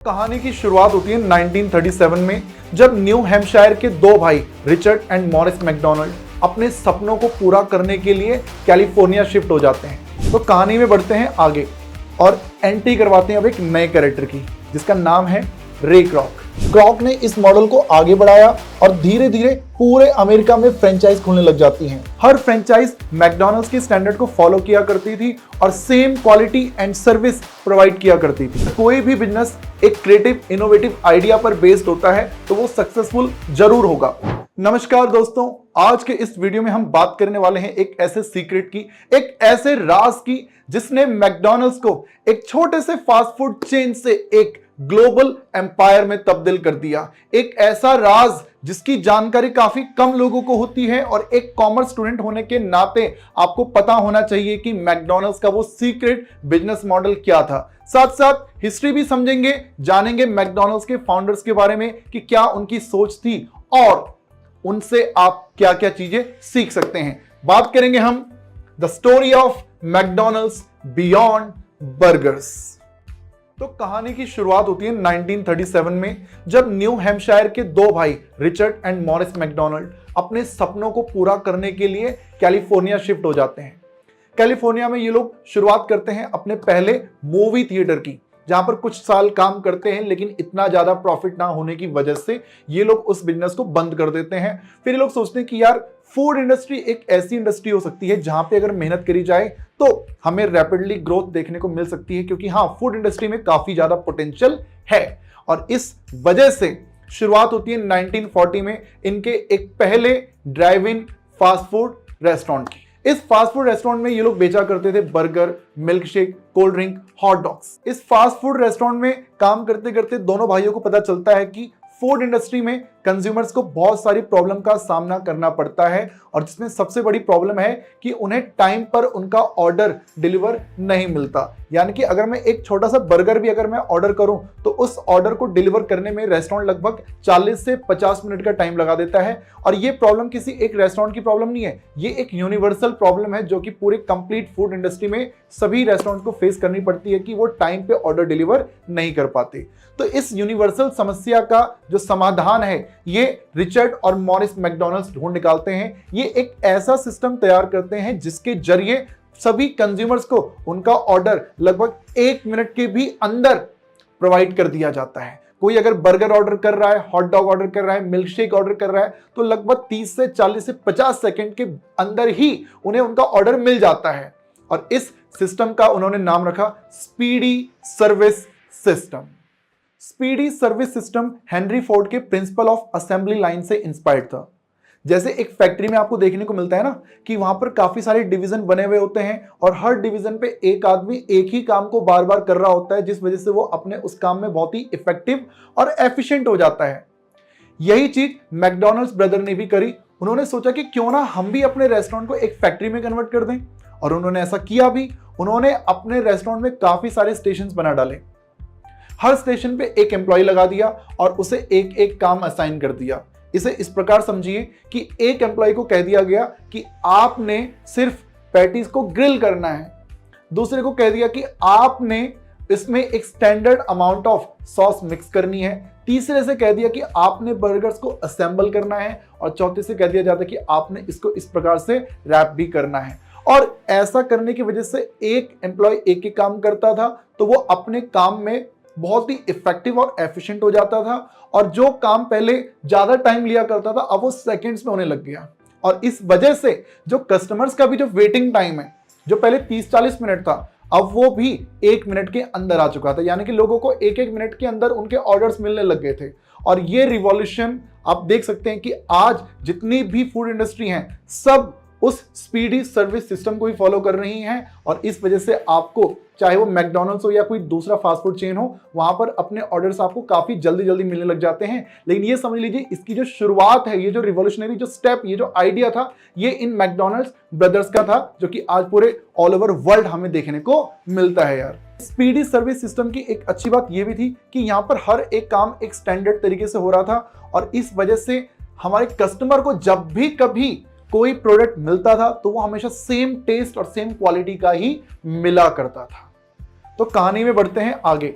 कहानी की शुरुआत होती है 1937 में, जब न्यू हैम्पशायर के दो भाई रिचर्ड एंड मॉरिस मैकडोनाल्ड अपने सपनों को पूरा करने के लिए कैलिफोर्निया शिफ्ट हो जाते हैं। तो कहानी में बढ़ते हैं आगे और एंट्री करवाते हैं अब एक नए कैरेक्टर की, जिसका नाम है रे क्रोक। क्रोक ने इस मॉडल को आगे बढ़ाया और धीरे धीरे पूरे अमेरिका में फ्रेंचाइज खुलने लग जाती हैं। हर फ्रेंचाइज मैकडॉनल्ड्स के स्टैंडर्ड को फॉलो किया करती थी और same quality and service provide किया करती थी। कोई भी बिजनेस एक क्रिएटिव इनोवेटिव आइडिया पर बेस्ड होता है तो वो सक्सेसफुल जरूर होगा। नमस्कार दोस्तों, आज के इस वीडियो में हम बात करने वाले हैं एक ऐसे सीक्रेट की, एक ऐसे राज की, जिसने मैकडॉनल्ड्स को एक छोटे से फास्ट फूड चेन से एक ग्लोबल एम्पायर में तब्दील कर दिया। एक ऐसा राज जिसकी जानकारी काफी कम लोगों को होती है और एक कॉमर्स स्टूडेंट होने के नाते आपको पता होना चाहिए कि मैकडॉनल्ड्स का वो सीक्रेट बिजनेस मॉडल क्या था। साथ साथ हिस्ट्री भी समझेंगे, जानेंगे मैकडॉनल्ड्स के फाउंडर्स के बारे में कि क्या उनकी सोच थी और उनसे आप क्या क्या चीजें सीख सकते हैं। बात करेंगे हम the story of McDonald's beyond burgers. तो कहानी की शुरुआत होती है 1937 में, जब न्यू हैम्पशायर के दो भाई रिचर्ड एंड मॉरिस मैकडोनाल्ड अपने सपनों को पूरा करने के लिए कैलिफोर्निया शिफ्ट हो जाते हैं। कैलिफोर्निया में ये लोग शुरुआत करते हैं अपने पहले मूवी थिएटर की, जहां पर कुछ साल काम करते हैं, लेकिन इतना ज्यादा प्रॉफिट ना होने की वजह से ये लोग उस बिजनेस को बंद कर देते हैं। फिर ये लोग सोचते हैं कि यार फूड इंडस्ट्री एक ऐसी इंडस्ट्री हो सकती है जहां पे अगर मेहनत करी जाए तो हमें रैपिडली ग्रोथ देखने को मिल सकती है, क्योंकि हाँ, फूड इंडस्ट्री में काफी ज्यादा पोटेंशियल है। और इस वजह से शुरुआत होती है 1940 में इनके एक पहले ड्राइव इन फास्ट फूड रेस्टोरेंट की। इस फास्ट फूड रेस्टोरेंट में ये लोग बेचा करते थे burger, milk shake, cold drink, hot dogs. इस फास्ट फूड रेस्टोरेंट में काम करते करते दोनों भाइयों को पता चलता है कि फूड इंडस्ट्री में कंज्यूमर्स को बहुत सारी प्रॉब्लम का सामना करना पड़ता है, और जिसमें सबसे बड़ी प्रॉब्लम है कि उन्हें टाइम पर उनका ऑर्डर डिलीवर नहीं मिलता। यानी कि अगर मैं एक छोटा सा बर्गर भी अगर मैं ऑर्डर करूं तो उस ऑर्डर को डिलीवर करने में रेस्टोरेंट लगभग 40 से 50 मिनट का टाइम लगा देता है। और ये प्रॉब्लम किसी एक रेस्टोरेंट की प्रॉब्लम नहीं है, ये एक यूनिवर्सल प्रॉब्लम है जो कि पूरे कंप्लीट फूड इंडस्ट्री में सभी रेस्टोरेंट को फेस करनी पड़ती है कि वो टाइम पे ऑर्डर डिलीवर नहीं कर पाते। तो इस यूनिवर्सल समस्या का जो समाधान है ये रिचर्ड और मॉरिस मैकडोनाल्ड्स ढूंढ निकालते हैं। ये एक ऐसा सिस्टम तैयार करते हैं जिसके जरिए सभी कंज्यूमर्स को उनका ऑर्डर लगभग 1 मिनट के भी अंदर प्रोवाइड कर दिया जाता है। कोई अगर बर्गर ऑर्डर कर रहा है, हॉट डॉग ऑर्डर कर रहा है, मिल्क शेक ऑर्डर कर रहा है, तो लगभग 30 से 40 से 50 सेकंड के अंदर ही उन्हें उनका ऑर्डर मिल जाता है। और इस सिस्टम का उन्होंने नाम रखा speedy service system. Speedy service system Henry Ford के प्रिंसिपल ऑफ असेंबली लाइन से इंस्पायर्ड था। जैसे एक फैक्ट्री में आपको देखने को मिलता है ना कि वहां पर काफी सारे डिवीजन बने हुए होते हैं और हर डिवीजन पे एक आदमी एक ही काम को बार बार कर रहा होता है, जिस वजह से वो अपने उस काम में बहुत ही इफेक्टिव और एफिशिएंट हो जाता है। यही चीज मैकडॉनल्ड्स ब्रदर ने भी करी। उन्होंने सोचा कि क्यों ना हम भी अपने रेस्टोरेंट को एक फैक्ट्री में कन्वर्ट कर दें, और उन्होंने ऐसा किया भी। उन्होंने अपने रेस्टोरेंट में काफी सारे स्टेशन बना डाले, हर स्टेशन पे एक एम्प्लॉय लगा दिया और उसे एक एक काम असाइन कर दिया। इसे इस प्रकार समझिए कि एक एम्प्लॉय को कह दिया गया कि आपने सिर्फ पैटीज को ग्रिल करना है, दूसरे को कह दिया कि आपने इसमें एक standard amount of sauce mix करनी है, तीसरे से कह दिया कि आपने बर्गर्स को असेंबल करना है, और चौथे से कह दिया जाता है कि आपने इसको इस प्रकार से रैप भी करना है। और ऐसा करने की वजह से एक एम्प्लॉय एक एक काम करता था तो वो अपने काम में बहुत ही इफेक्टिव और एफिशिएंट हो जाता था, और जो काम पहले ज्यादा टाइम लिया करता था अब वो सेकंड्स में होने लग गया। और इस वजह से जो कस्टमर्स का भी जो वेटिंग टाइम है, जो पहले 30-40 मिनट था, अब वो भी 1 मिनट के अंदर आ चुका था। यानी कि लोगों को 1-1 मिनट के अंदर उनके ऑर्डर्स मिलने लग गए थे। और ये रिवॉल्यूशन आप देख सकते हैं कि आज जितनी भी फूड इंडस्ट्री है सब उस स्पीडी सर्विस सिस्टम को ही फॉलो कर रही हैं। और इस वजह से आपको, चाहे वो मैकडॉनल्ड्स हो या कोई दूसरा फास्ट फूड चेन हो, वहां पर अपने ऑर्डर्स आपको काफी जल्दी जल्दी मिलने लग जाते हैं। लेकिन ये समझ लीजिए, इसकी जो शुरुआत है, ये जो रिवॉल्यूशनरी जो स्टेप, ये जो आइडिया था, ये इन मैकडॉनल्ड्स ब्रदर्स का था, जो कि आज पूरे ऑल ओवर वर्ल्ड हमें देखने को मिलता है यार। स्पीडी सर्विस सिस्टम की एक अच्छी बात ये भी थी कि यहाँ पर हर एक काम एक स्टैंडर्ड तरीके से हो रहा था, और इस वजह से हमारे कस्टमर को जब भी कभी कोई प्रोडक्ट मिलता था तो वो हमेशा सेम टेस्ट और सेम क्वालिटी का ही मिला करता था। तो कहानी में बढ़ते हैं आगे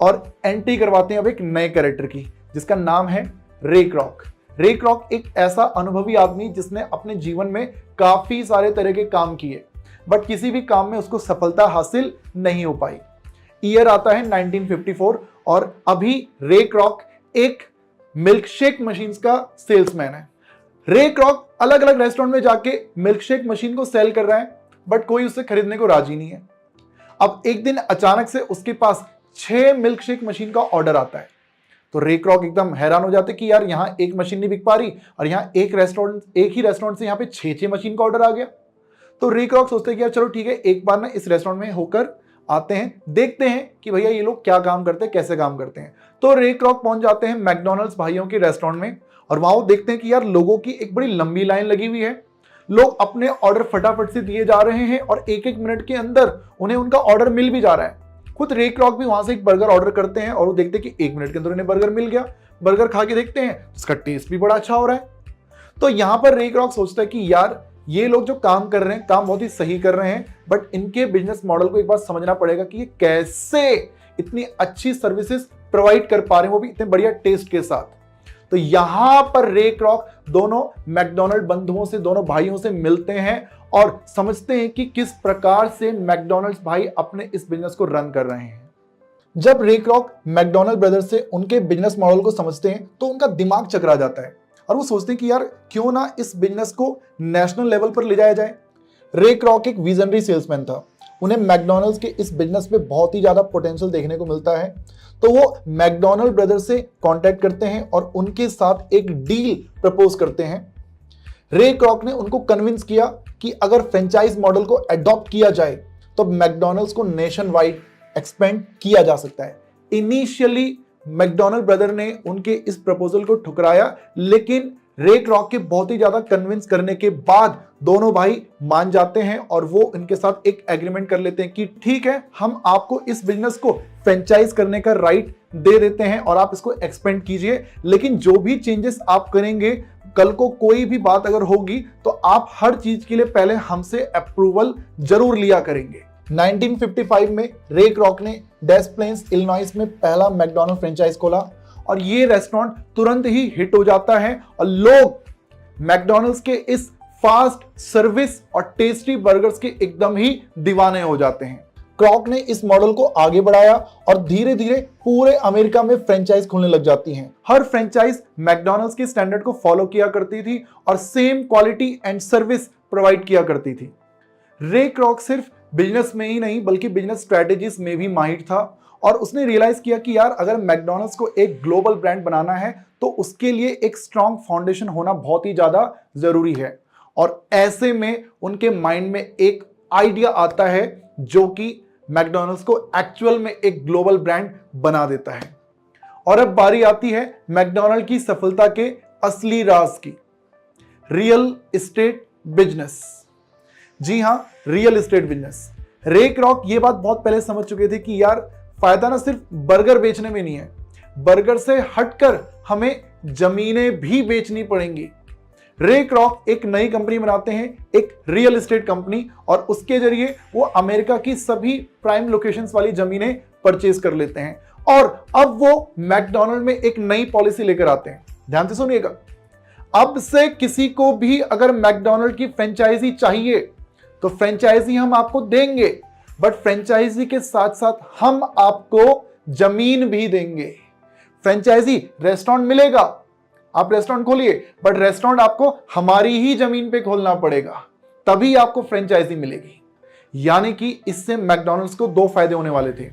और एंट्री करवाते हैं अब एक नए कैरेक्टर की, जिसका नाम है रे क्रॉक। रे क्रॉक एक ऐसा अनुभवी आदमी जिसने अपने जीवन में काफी सारे तरह के काम किए, बट किसी भी काम में उसको सफलता हासिल नहीं हो पाई। ईयर आता है 1954 और अभी रे क्रॉक एक मिल्क शेक मशीन का सेल्समैन है। रे क्रॉक अलग अलग रेस्टोरेंट में जाके मिल्क शेक मशीन को सेल कर रहा है, बट कोई उसे खरीदने को राजी नहीं है। अब एक दिन अचानक से उसके पास 6 मिल्क शेक मशीन का ऑर्डर आता है, तो रे क्रॉक एकदम हैरान हो जाते कि यार यहां एक मशीन नहीं बिक पा रही और यहां एक ही रेस्टोरेंट से यहां पे 6 मशीन का ऑर्डर आ गया। तो रे क्रॉक सोचते कि यार चलो ठीक है, एक बार ना इस रेस्टोरेंट में होकर आते हैं, देखते हैं कि भैया ये लोग क्या काम करते हैं, कैसे काम करते हैं। तो रे क्रॉक पहुंच जाते हैं मैकडॉनल्ड्स भाइयों के रेस्टोरेंट में और वहां वो देखते हैं कि यार लोगों की एक बड़ी लंबी लाइन लगी हुई है, लोग अपने ऑर्डर फटाफट से दिए जा रहे हैं और एक एक मिनट के अंदर उन्हें उनका ऑर्डर मिल भी जा रहा है। खुद रे क्रॉक भी वहां से एक बर्गर ऑर्डर करते हैं और वो देखते हैं कि 1 मिनट के अंदर उन्हें बर्गर मिल गया। बर्गर खा के देखते हैं, उसका टेस्ट भी बड़ा अच्छा हो रहा है। तो यहां पर रे क्रॉक सोचता है कि यार ये लोग जो काम कर रहे हैं, काम बहुत ही सही कर रहे हैं, बट इनके बिजनेस मॉडल को एक बार समझना पड़ेगा कि ये कैसे इतनी अच्छी सर्विसेज प्रोवाइड कर पा रहे हैं, वो भी इतने बढ़िया टेस्ट के साथ। तो यहां पर रे क्रॉक दोनों मैकडॉनल्ड बंधुओं से, दोनों भाइयों से मिलते हैं और समझते हैं कि किस प्रकार से मैकडॉनल्ड्स भाई अपने इस बिजनेस को रन कर रहे हैं। जब रे क्रॉक मैकडॉनल्ड ब्रदर्स से उनके बिजनेस मॉडल को समझते हैं तो उनका दिमाग चकरा जाता है और वो सोचते हैं कि यार क्यों ना इस बिजनेस को नेशनल लेवल पर ले जाया जाए। रे क्रॉक एक विजनरी सेल्समैन था, उन्हें मैकडॉनल्ड्स के इस बिजनेस में बहुत ही ज्यादा पोटेंशियल देखने को मिलता है। तो वो मैकडॉनल्ड ब्रदर्स से कांटेक्ट करते हैं और उनके साथ एक डील प्रपोज करते हैं। रे क्रॉक ने उनको कन्विंस किया कि अगर फ्रेंचाइज मॉडल को अडॉप्ट किया जाए तो मैकडॉनल्ड्स को नेशन वाइड एक्सपेंड किया जा सकता है। इनिशियली मैकडॉनल्ड ब्रदर ने उनके इस प्रपोजल को ठुकराया, लेकिन रे क्रॉक के बहुत ही ज्यादा कन्विंस करने के बाद दोनों भाई मान जाते हैं और वो इनके साथ एक एग्रीमेंट कर लेते हैं कि ठीक है, हम आपको इस बिजनेस को फ्रेंचाइज करने का राइट दे देते हैं और आप इसको एक्सपेंड कीजिए, लेकिन जो भी चेंजेस आप करेंगे, कल को कोई भी बात अगर होगी तो आप हर चीज के लिए पहले हमसे अप्रूवल जरूर लिया करेंगे। 1955 में रे क्रॉक ने डेस प्लेन्स इलिनॉइस में पहला मैकडॉनल्ड फ्रेंचाइज खोला और ये रेस्टोरेंट तुरंत ही हिट हो जाता है और लोग मैकडॉनल्ड्स के इस फास्ट सर्विस और टेस्टी बर्गर्स के एकदम ही दीवाने हो जाते हैं। क्रॉक ने इस मॉडल को आगे बढ़ाया और धीरे धीरे पूरे अमेरिका में फ्रेंचाइज खुलने लग जाती हैं। हर फ्रेंचाइज मैकडॉनल्ड्स के स्टैंडर्ड को फॉलो किया करती थी और same quality and service provide किया करती थी। रे क्रॉक सिर्फ बिजनेस में ही नहीं बल्कि बिजनेस स्ट्रेटेजीज में भी माहिर था और उसने रियलाइज किया कि यार अगर मैकडॉनल्ड्स को एक ग्लोबल ब्रांड बनाना है तो उसके लिए एक स्ट्रॉन्ग फाउंडेशन होना बहुत ही ज्यादा जरूरी है। और ऐसे में उनके माइंड में एक आइडिया आता है जो कि मैकडॉनल्ड्स को एक्चुअल में एक ग्लोबल ब्रांड बना देता है। और अब बारी आती है मैकडॉनल्ड की सफलता के असली राज की, रियल एस्टेट बिजनेस। जी हां, रियल एस्टेट बिजनेस। रे क्रॉक ये बात बहुत पहले समझ चुके थे कि यार फायदा ना सिर्फ बर्गर बेचने में नहीं है, बर्गर से हटकर हमें जमीनें भी बेचनी पड़ेंगी। रे क्रॉक एक नई कंपनी बनाते हैं, एक रियल एस्टेट कंपनी, और उसके जरिए वो अमेरिका की सभी प्राइम लोकेशंस वाली जमीनें परचेज कर लेते हैं। और अब वो मैकडॉनल्ड में एक नई पॉलिसी लेकर आते हैं, ध्यान से सुनिएगा। अब से किसी को भी अगर मैकडॉनल्ड की फ्रेंचाइजी चाहिए तो फ्रेंचाइजी हम आपको देंगे, बट फ्रेंचाइजी के साथ साथ हम आपको जमीन भी देंगे। फ्रेंचाइजी रेस्टोरेंट मिलेगा, आप रेस्टोरेंट खोलिए, बट रेस्टोरेंट आपको हमारी ही जमीन पे खोलना पड़ेगा, तभी आपको फ्रेंचाइजी मिलेगी। यानी कि इससे मैकडॉनल्ड्स को 2 फायदे होने वाले थे।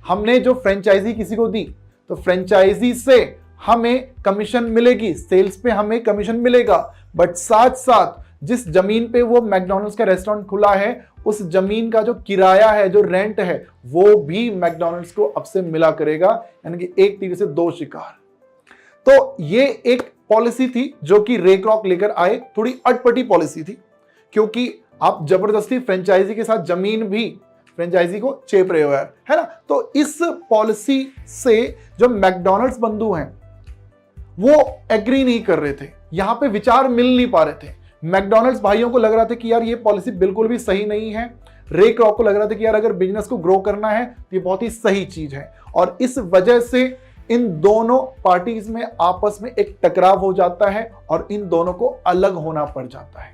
हमने जो फ्रेंचाइजी किसी को दी तो फ्रेंचाइजी से हमें कमीशन मिलेगी, सेल्स पे हमें कमीशन मिलेगा, बट साथ साथ जिस जमीन पे वो मैकडॉनल्ड्स का रेस्टोरेंट खुला है उस जमीन का जो किराया है, जो रेंट है, वो भी मैकडॉनल्ड्स को अब से मिला करेगा। यानी कि एक तीर से 2 शिकार। तो ये एक पॉलिसी थी जो कि रे क्रॉक लेकर आए, थोड़ी अटपटी पॉलिसी थी क्योंकि आप जबरदस्ती फ्रेंचाइजी के साथ जमीन भी फ्रेंचाइजी को चेप रहे हो यार, है ना। तो इस पॉलिसी से जो मैकडॉनल्ड्स बंधु हैं वो एग्री नहीं कर रहे थे, यहां पे विचार मिल नहीं पा रहे थे। मैकडॉनल्ड्स भाइयों को लग रहा था कि यार ये पॉलिसी बिल्कुल भी सही नहीं है, रे क्रॉक को लग रहा था कि यार अगर बिजनेस को ग्रो करना है तो ये बहुत ही सही चीज है, और इस वजह से इन दोनों पार्टीज में आपस में एक टकराव हो जाता है और इन दोनों को अलग होना पड़ जाता है।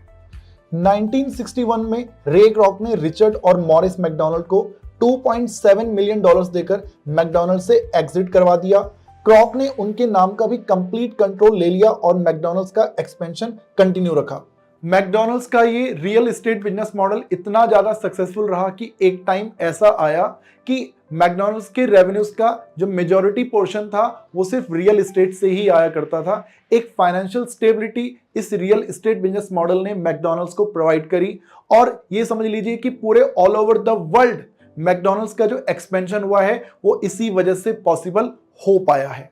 1961 में रे क्रॉक ने रिचर्ड और मॉरिस मैकडॉनल्ड को $2.7 मिलियन देकर मैकडॉनल्ड से एग्जिट करवा दिया। क्रॉक ने उनके नाम का भी कंप्लीट कंट्रोल ले लिया और मैकडॉनल्ड्स का एक्सपेंशन कंटिन्यू रखा। मैकडॉनल्ड्स का ये रियल एस्टेट बिजनेस मॉडल इतना ज्यादा सक्सेसफुल रहा कि एक टाइम ऐसा आया कि मैकडॉनल्ड्स के रेवेन्यूज का जो मेजॉरिटी पोर्शन था वो सिर्फ रियल एस्टेट से ही आया करता था। एक फाइनेंशियल स्टेबिलिटी इस रियल एस्टेट बिजनेस मॉडल ने मैकडॉनल्ड्स को प्रोवाइड करी, और ये समझ लीजिए कि पूरे all over the world McDonald's का जो एक्सपेंशन हुआ है वो इसी वजह से पॉसिबल हो पाया है।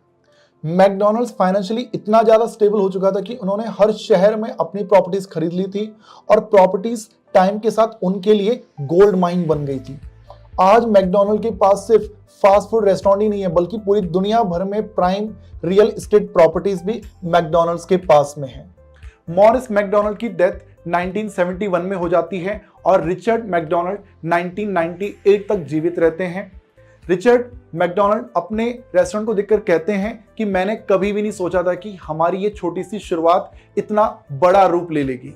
मैकडॉनल्ड्स फाइनेंशियली इतना ज्यादा स्टेबल हो चुका था कि उन्होंने हर शहर में अपनी प्रॉपर्टीज खरीद ली थी, और प्रॉपर्टीज टाइम के साथ उनके लिए गोल्ड माइन बन गई थी। आज मैकडॉनल्ड के पास सिर्फ फास्ट फूड रेस्टोरेंट ही नहीं है, बल्कि पूरी दुनिया भर में प्राइम रियल एस्टेट प्रॉपर्टीज भी मैकडॉनल्ड्स के पास में है। मॉरिस मैकडॉनल्ड की डेथ 1971 में हो जाती है और रिचर्ड मैकडॉनल्ड 1998 तक जीवित रहते हैं। रिचर्ड मैकडॉनल्ड अपने रेस्टोरेंट को देखकर कहते हैं कि मैंने कभी भी नहीं सोचा था कि हमारी ये छोटी सी शुरुआत इतना बड़ा रूप ले लेगी।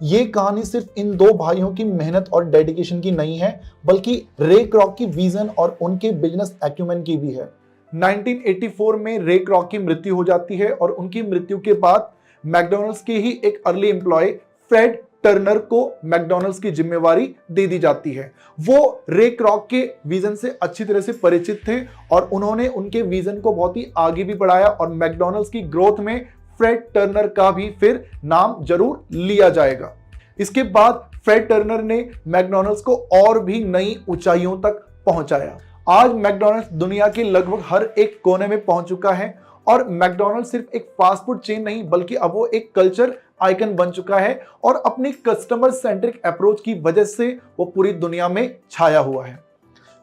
ये कहानी सिर्फ इन दो भाइयों की मेहनत और डेडिकेशन की नहीं है, बल्कि रे क्रॉक की विजन और उनके बिजनेस एक्यूमेन की भी है। 1984 में रे क्रॉक की मृत्यु हो जाती है और उनकी मृत्यु के बाद मैकडॉनल्ड्स के ही एक अर्ली एम्प्लॉय फ्रेड टर्नर को मैकडॉनल्ड्स की जिम्मेवारी दे दी जाती है। वो रे क्रॉक के विजन से अच्छी तरह से परिचित थे और उन्होंने उनके विजन को बहुत ही आगे भी बढ़ाया, और मैकडॉनल्ड्स की ग्रोथ में फ्रेड टर्नर का भी फिर नाम जरूर लिया जाएगा। इसके बाद फ्रेड टर्नर ने मैकडॉनल्ड्स को और भी नई ऊंचाइयों तक पहुंचाया। आज मैकडॉनल्ड्स दुनिया के लगभग हर एक कोने में पहुंच चुका है, और मैकडॉनल्ड्स सिर्फ एक फास्ट फूड चेन नहीं बल्कि अब वो एक कल्चर आइकन बन चुका है, और अपनी कस्टमर सेंट्रिक अप्रोच की वजह से वो पूरी दुनिया में छाया हुआ है।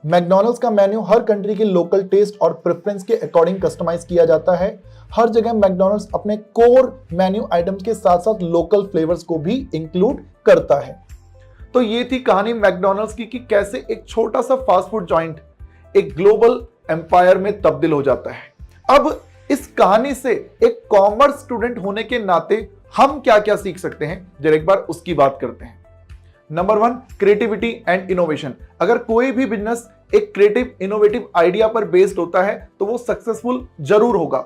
मैकडॉनल्ड्स का मेन्यू हर कंट्री के लोकल टेस्ट और प्रेफरेंस के अकॉर्डिंग कस्टमाइज किया जाता है। हर जगह मैकडॉनल्ड्स अपने कोर मेन्यू आइटम्स के साथ साथ लोकल फ्लेवर्स को भी इंक्लूड करता है। तो ये थी कहानी मैकडॉनल्ड्स की कि कैसे एक छोटा सा फास्ट फूड जॉइंट एक ग्लोबल एम्पायर में तब्दील हो जाता है। अब इस कहानी से एक कॉमर्स स्टूडेंट होने के नाते हम क्या क्या सीख सकते हैं, जरा एक बार उसकी बात करते हैं। Number 1, creativity and innovation. अगर कोई भी बिजनेस एक क्रिएटिव इनोवेटिव आइडिया पर बेस्ड होता है तो वो सक्सेसफुल जरूर होगा।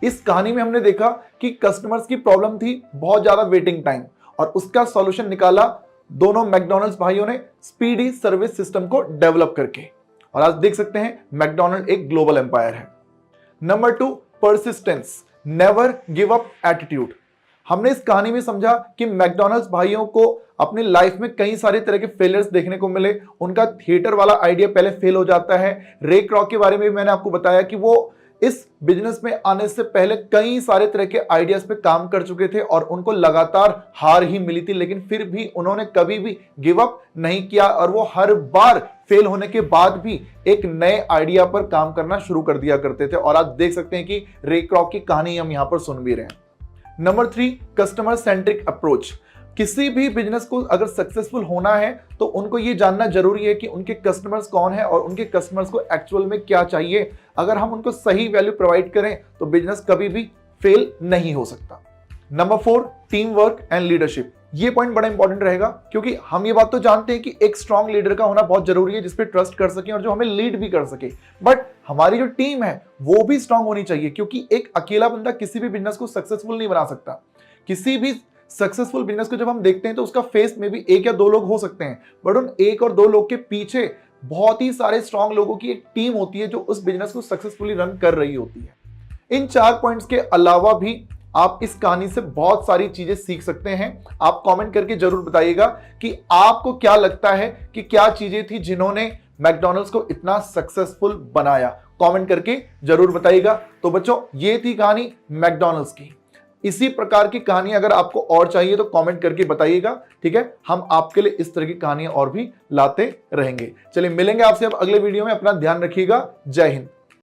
इस कहानी में हमने देखा कि कस्टमर्स की प्रॉब्लम थी बहुत ज्यादा वेटिंग टाइम, और उसका सॉल्यूशन निकाला दोनों मैकडॉनल्ड्स भाइयों ने स्पीडी सर्विस सिस्टम को डेवलप करके, और आज देख सकते हैं मैकडॉनल्ड एक ग्लोबल एम्पायर है। Number 2, persistence, never give up attitude. हमने इस कहानी में समझा कि मैकडॉनल्ड्स भाइयों को अपनी लाइफ में कई सारे तरह के फेलियर्स देखने को मिले। उनका थिएटर वाला आइडिया पहले फेल हो जाता है। रे क्रॉक के बारे में भी मैंने आपको बताया कि वो इस बिजनेस में आने से पहले कई सारे तरह के आइडियाज पे काम कर चुके थे और उनको लगातार हार ही मिली थी, लेकिन फिर भी उन्होंने कभी भी गिव अप नहीं किया, और वो हर बार फेल होने के बाद भी एक नए आइडिया पर काम करना शुरू कर दिया करते थे। और आज देख सकते हैं कि रे क्रॉक की कहानी हम यहां पर सुन भी रहे हैं। Number 3, customer centric approach. किसी भी बिजनेस को अगर सक्सेसफुल होना है तो उनको ये जानना जरूरी है कि उनके कस्टमर्स कौन है और उनके कस्टमर्स को एक्चुअल में क्या चाहिए। अगर हम उनको सही वैल्यू प्रोवाइड करें तो बिजनेस कभी भी फेल नहीं हो सकता। Number 4, team work and leadership. ये पॉइंट बड़ा इंपॉर्टेंट रहेगा, क्योंकि हम ये बात तो जानते हैं कि एक स्ट्रांग लीडर का होना बहुत जरूरी है जिसपे ट्रस्ट कर सके और जो हमें लीड भी कर सके, बट हमारी जो टीम है वो भी स्ट्रांग होनी चाहिए, क्योंकि एक अकेला बंदा किसी भी बिजनेस को सक्सेसफुल नहीं बना सकता। किसी भी सक्सेसफुल बिजनेस को जब हम देखते हैं तो उसका फेस में भी 1 या 2 लोग हो सकते हैं, बट उन 1 और 2 लोग के पीछे बहुत ही सारे स्ट्रांग लोगों की एक टीम होती है जो उस बिजनेस को सक्सेसफुली रन कर रही होती है। इन 4 पॉइंट्स के अलावा भी आप इस कहानी से बहुत सारी चीजें सीख सकते हैं। आप कमेंट करके जरूर बताइएगा कि आपको क्या लगता है कि क्या चीजें थी जिन्होंने मैकडॉनल्ड्स को इतना सक्सेसफुल बनाया। कमेंट करके जरूर बताइएगा। तो बच्चों, ये थी कहानी मैकडॉनल्ड्स की। इसी प्रकार की कहानी अगर आपको और चाहिए तो कमेंट करके बताइएगा, ठीक है। हम आपके लिए इस तरह की कहानियां और भी लाते रहेंगे। चलिए मिलेंगे आपसे अब अगले वीडियो में। अपना ध्यान रखिएगा। जय हिंद।